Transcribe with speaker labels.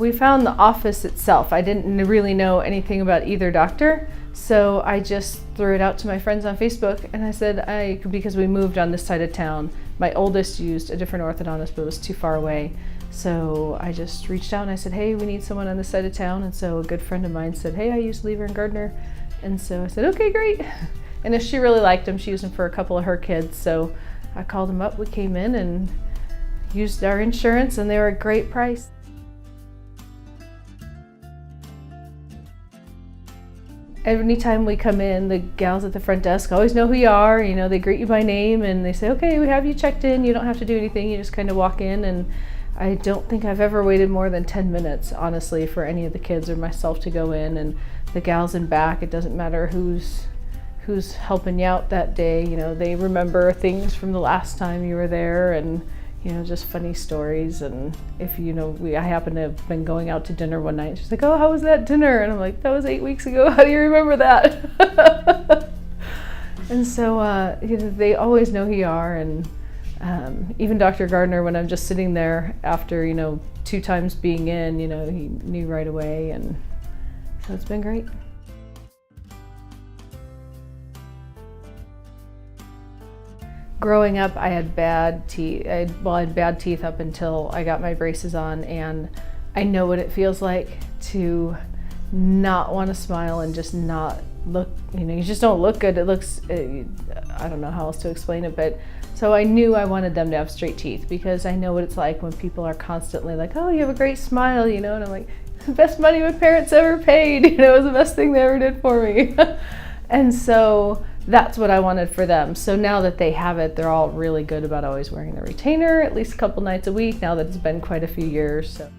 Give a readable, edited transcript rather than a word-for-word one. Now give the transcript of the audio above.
Speaker 1: we found the office itself. I didn't really know anything about either doctor, so I just threw it out to my friends on Facebook, and I said, because we moved on this side of town, my oldest used a different orthodontist, but it was too far away. So I just reached out and I said, hey, we need someone on this side of town. And so a good friend of mine said, hey, I use Lever and Gardner. And so I said, okay, great. And if she really liked them, she used them for a couple of her kids. So I called them up, we came in and used our insurance, and they were a great price. Anytime we come in, the gals at the front desk always know who you are. You know, they greet you by name and they say, okay, we have you checked in. You don't have to do anything. You just kind of walk in. And I don't think I've ever waited more than 10 minutes, honestly, for any of the kids or myself to go in. And the gals in back, it doesn't matter who's helping you out that day. You know, they remember things from the last time you were there, and you know, just funny stories. And if, you know, I happen to have been going out to dinner one night. She's like, oh, how was that dinner? And I'm like, that was 8 weeks ago. How do you remember that? And so, you know, they always know who you are. And even Dr. Gardner, when I'm just sitting there after, you know, 2 times being in, you know, he knew right away. And so it's been great. Growing up, I had bad teeth. I had bad teeth up until I got my braces on, and I know what it feels like to not want to smile and just not look, you know, you just don't look good. It looks, I don't know how else to explain it, but so I knew I wanted them to have straight teeth, because I know what it's like when people are constantly like, oh, you have a great smile, you know, and I'm like, the best money my parents ever paid, you know, it was the best thing they ever did for me. And so that's what I wanted for them. So now that they have it, they're all really good about always wearing the retainer at least a couple nights a week, now that it's been quite a few years. So.